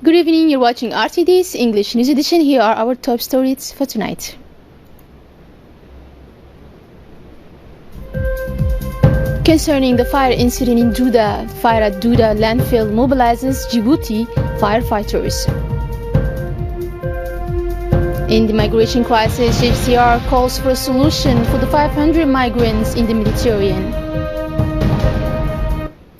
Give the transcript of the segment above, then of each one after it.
Good evening, you're watching RTD's English News Edition. Here are our top stories for tonight. Concerning the fire incident in Douda, fire at Douda landfill mobilizes Djibouti firefighters. In the migration crisis, HCR calls for a solution for the 500 migrants in the Mediterranean.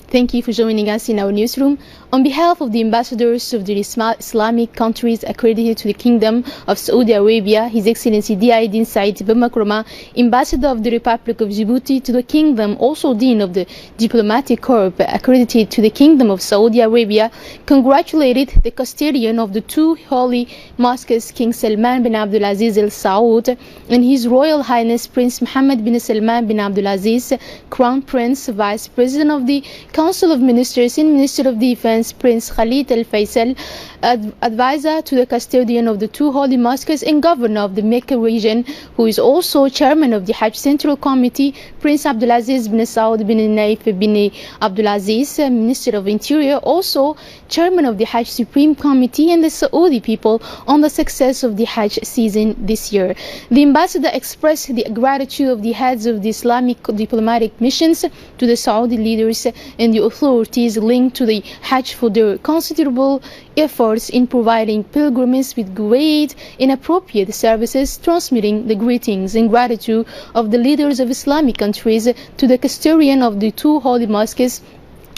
Thank you for joining us in our newsroom. On behalf of the ambassadors of the Islamic countries accredited to the Kingdom of Saudi Arabia, His Excellency Diaidin Said Bamakrama, Ambassador of the Republic of Djibouti to the Kingdom, also Dean of the Diplomatic Corps accredited to the Kingdom of Saudi Arabia, congratulated the custodian of the two holy mosques, King Salman bin Abdulaziz Al Saud, and His Royal Highness Prince Mohammed bin Salman bin Abdulaziz, Crown Prince, Vice President of the Council of Ministers and Minister of Defense, Prince Khalid Al Faisal, advisor to the custodian of the two holy mosques and governor of the Mecca region, who is also chairman of the Hajj Central Committee, Prince Abdulaziz bin Saud bin Naif bin Abdulaziz, Minister of Interior, also chairman of the Hajj Supreme Committee, and the Saudi people on the success of the Hajj season this year. The ambassador expressed the gratitude of the heads of the Islamic diplomatic missions to the Saudi leaders and the authorities linked to the Hajj for their considerable efforts in providing pilgrims with great and appropriate services, transmitting the greetings and gratitude of the leaders of Islamic countries to the custodian of the two holy mosques,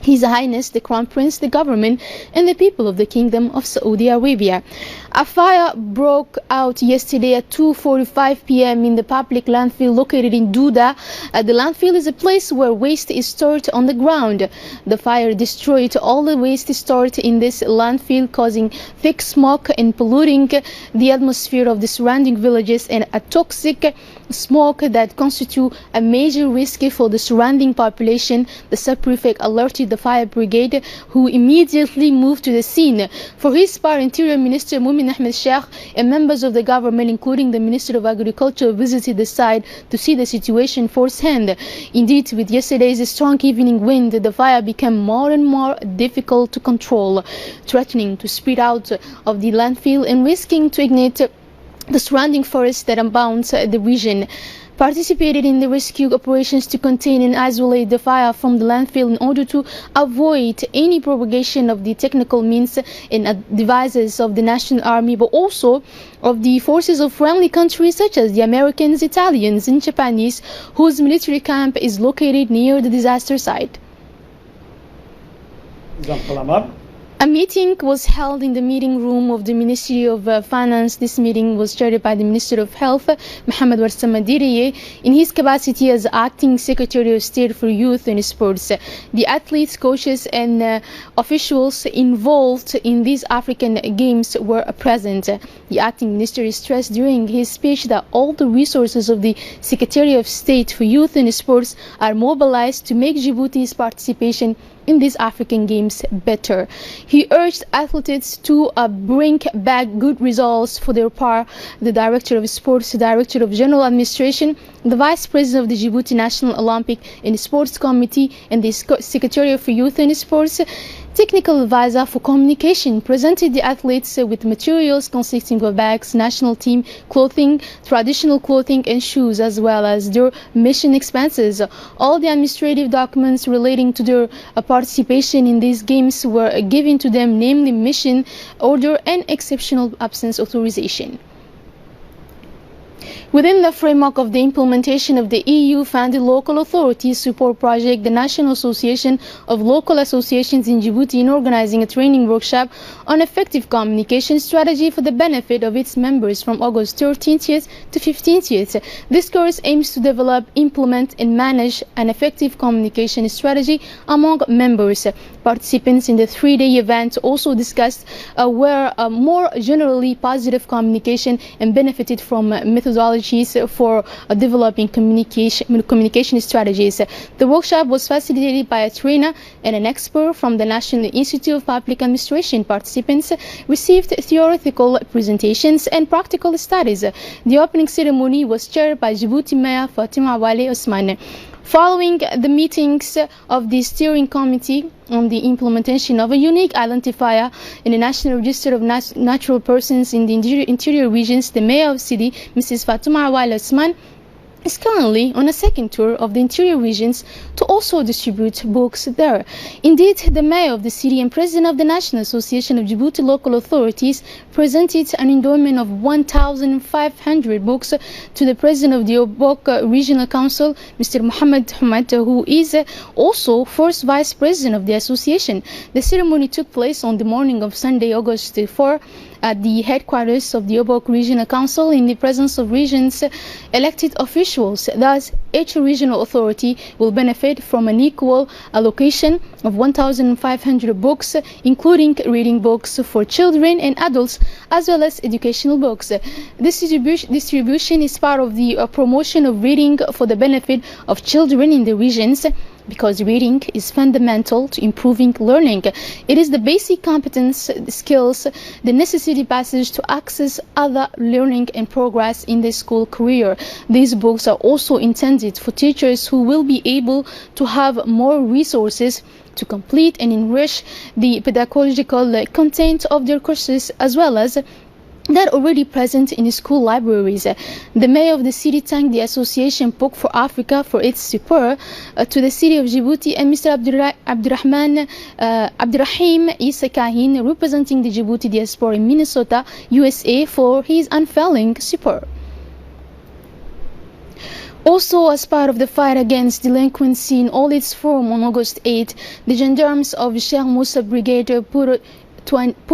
His Highness the Crown Prince, the government, and the people of the Kingdom of Saudi Arabia. A fire broke out yesterday at 2:45 p.m. in the public landfill located in Douda. The landfill is a place where waste is stored on the ground. The fire destroyed all the waste stored in this landfill, causing thick smoke and polluting the atmosphere of the surrounding villages, and a toxic smoke that constitute a major risk for the surrounding population. The sub-prefect alerted the fire brigade, who immediately moved to the scene. For his part, Interior Minister Mumin Ahmed Sheikh and members of the government, including the Minister of Agriculture, visited the site to see the situation firsthand. Indeed, with yesterday's strong evening wind, the fire became more and more difficult to control, threatening to spread out of the landfill and risking to ignite the surrounding forest that abounds the region. Participated in the rescue operations to contain and isolate the fire from the landfill in order to avoid any propagation of the technical means and devices of the National Army, but also of the forces of friendly countries such as the Americans, Italians, and Japanese, whose military camp is located near the disaster site. A meeting was held in the meeting room of the Ministry of Finance. This meeting was chaired by the Minister of Health, Mohamed Warsame Diriye, in his capacity as Acting Secretary of State for Youth and Sports. The athletes, coaches, and officials involved in these African Games were present. The Acting Minister stressed during his speech that all the resources of the Secretary of State for Youth and Sports are mobilized to make Djibouti's participation in these African Games better. He urged athletes to bring back good results for their part. The Director of Sports, the Director of General Administration, the Vice President of the Djibouti National Olympic and Sports Committee, and the Secretary for Youth and Sports, Technical Advisor for Communication, presented the athletes with materials consisting of bags, national team clothing, traditional clothing, and shoes, as well as their mission expenses. All the administrative documents relating to their participation in these games were given to them, namely mission, order, and exceptional absence authorization. Within the framework of the implementation of the EU-funded local authorities support project, the National Association of Local Associations in Djibouti is organizing a training workshop on effective communication strategy for the benefit of its members from August 13th to 15th. This course aims to develop, implement, and manage an effective communication strategy among members. Participants in the three-day event also discussed were more generally positive communication and benefited from methodologies for developing communication strategies. The workshop was facilitated by a trainer and an expert from the National Institute of Public Administration. Participants received theoretical presentations and practical studies. The opening ceremony was chaired by Djibouti Mayor Fatima Wale Osman. Following the meetings of the steering committee on the implementation of a unique identifier in the National Register of Natural Persons in the interior regions, the mayor of city, Mrs. Fatouma Awail Osman, is currently on a second tour of the interior regions to also distribute books there. Indeed, the mayor of the city and president of the National Association of Djibouti Local Authorities presented an endowment of 1,500 books to the president of the Obok Regional Council, Mr. Mohammed Hamad, who is also first vice president of the association. The ceremony took place on the morning of Sunday, August 4, at the headquarters of the Obok Regional Council in the presence of region's elected officials. Thus, each regional authority will benefit from an equal allocation of 1,500 books, including reading books for children and adults, as well as educational books. This distribution is part of the promotion of reading for the benefit of children in the regions, because reading is fundamental to improving learning. It is the basic competence, skills, the necessary passage to access other learning and progress in the school career. These books are also intended for teachers who will be able to have more resources to complete and enrich the pedagogical content of their courses, as well as that already present in school libraries. The mayor of the city thanked the Association Book for Africa for its support to the city of Djibouti, and Mr. Abdurrahim Isa Kahin, representing the Djibouti diaspora in Minnesota, USA, for his unfailing support. Also, as part of the fight against delinquency in all its form, on August 8, the gendarmes of Sheikh Musa Brigade put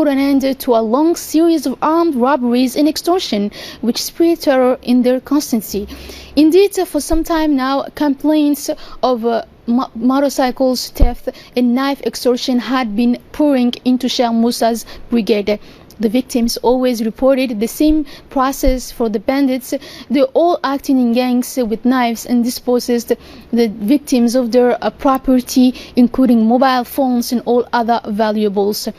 an end to a long series of armed robberies and extortion which spread terror in their constancy. Indeed, for some time now, complaints of motorcycles theft and knife extortion had been pouring into Sheikh Musa's brigade. The victims always reported the same process for the bandits. They all acting in gangs with knives and dispossessed the victims of their property, including mobile phones and all other valuables.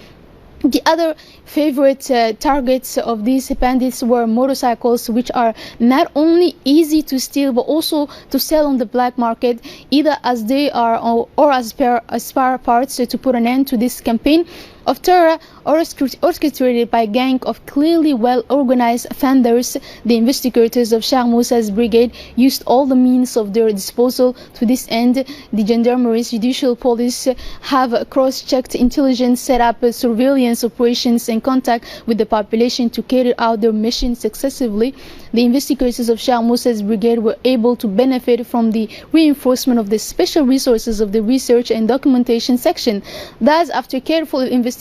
The other favorite targets of these bandits were motorcycles, which are not only easy to steal but also to sell on the black market, either as they are or as spare parts, to put an end to this campaign of terror orchestrated by a gang of clearly well-organized offenders. The investigators of Sheikh Musa's brigade used all the means of their disposal to this end. The gendarmerie, judicial police have cross-checked intelligence, set up surveillance operations and contact with the population to carry out their mission successively. The investigators of Sheikh Musa's brigade were able to benefit from the reinforcement of the special resources of the research and documentation section. Thus, after careful investigations,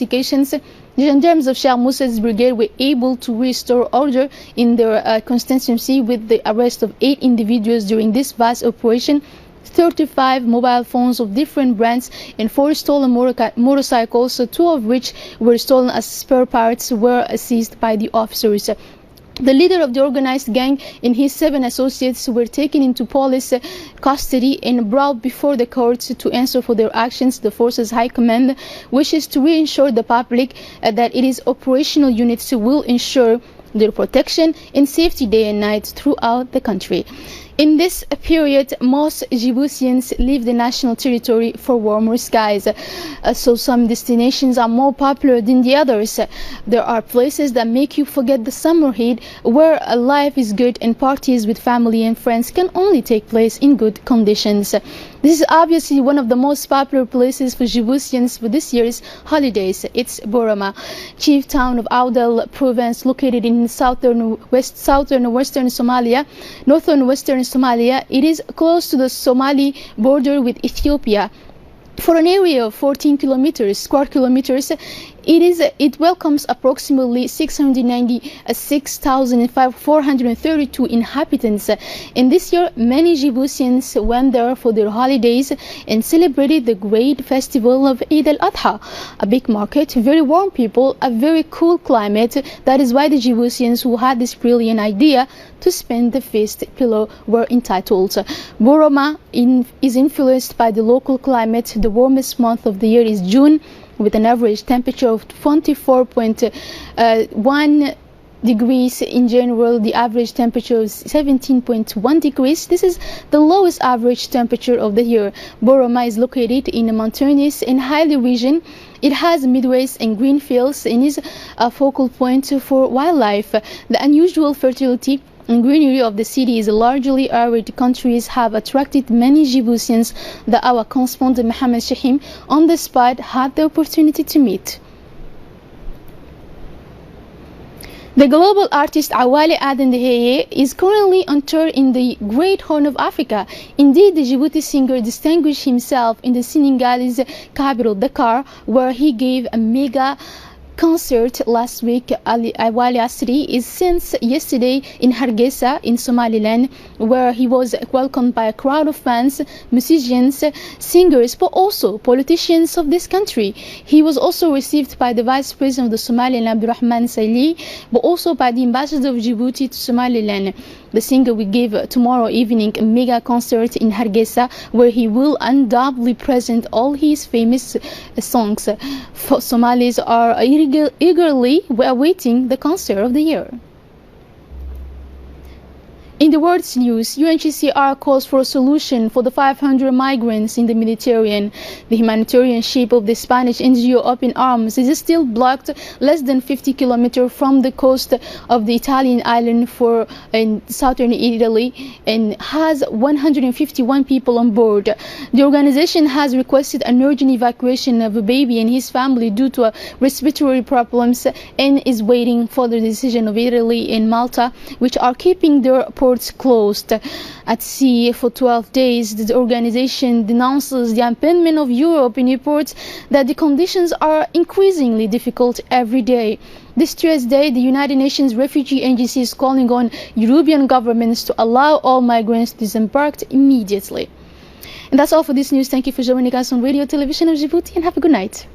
the gendarmes of Sheikh Musa's brigade were able to restore order in their constituency with the arrest of 8 individuals during this vast operation. 35 mobile phones of different brands and 4 stolen motorcycles, 2 of which were stolen as spare parts, were seized by the officers. The leader of the organized gang and his 7 associates were taken into police custody and brought before the courts to answer for their actions. The force's high command wishes to reassure the public that its operational units will ensure their protection and safety day and night throughout the country. In this period, most Djiboutians leave the national territory for warmer skies, so some destinations are more popular than the others. There are places that make you forget the summer heat, where life is good and parties with family and friends can only take place in good conditions. This is obviously one of the most popular places for Djiboutians for this year's holidays. It's Boroma, chief town of Awdal province, located in southern western Somalia, northern western Somalia. It is close to the Somali border with Ethiopia. For an area of 14 square kilometers, it welcomes approximately 696,432 inhabitants. And this year, many Djiboutians went there for their holidays and celebrated the great festival of Eid al-Adha. A big market, very warm people, a very cool climate. That is why the Djiboutians who had this brilliant idea to spend the feast below were entitled. Boroma is influenced by the local climate. The warmest month of the year is June, with an average temperature of 24.1 degrees. In general, the average temperature is 17.1 degrees. This is the lowest average temperature of the year. Boroma is located in a mountainous and hilly region. It has midways and green fields and is a focal point for wildlife. The unusual fertility and greenery of the city is largely arid countries have attracted many Djiboutians that our correspondent Mohamed Shahim on the spot had the opportunity to meet. The global artist Awali Aden Deheye is currently on tour in the Great Horn of Africa. Indeed, the Djibouti singer distinguished himself in the Senegalese capital Dakar, where he gave a mega concert last week. Awali Asri is since yesterday in Hargeisa in Somaliland, where he was welcomed by a crowd of fans, musicians, singers, but also politicians of this country. He was also received by the Vice President of the Somaliland, Abdurrahman Saili, but also by the Ambassador of Djibouti to Somaliland. The singer will give tomorrow evening a mega concert in Hargeisa, where he will undoubtedly present all his famous songs. Somalis are eagerly awaiting the concert of the year. In the world's news, UNHCR calls for a solution for the 500 migrants in the Mediterranean. The humanitarian ship of the Spanish NGO Open Arms is still blocked less than 50 kilometers from the coast of the Italian island in southern Italy and has 151 people on board. The organization has requested an urgent evacuation of a baby and his family due to respiratory problems and is waiting for the decision of Italy and Malta, which are keeping their ports closed at sea for 12 days. The organization denounces the abandonment of Europe and reports that the conditions are increasingly difficult every day. This Tuesday, the United Nations Refugee Agency is calling on European governments to allow all migrants to disembark immediately. And that's all for this news. Thank you for joining us on Radio Television of Djibouti and have a good night.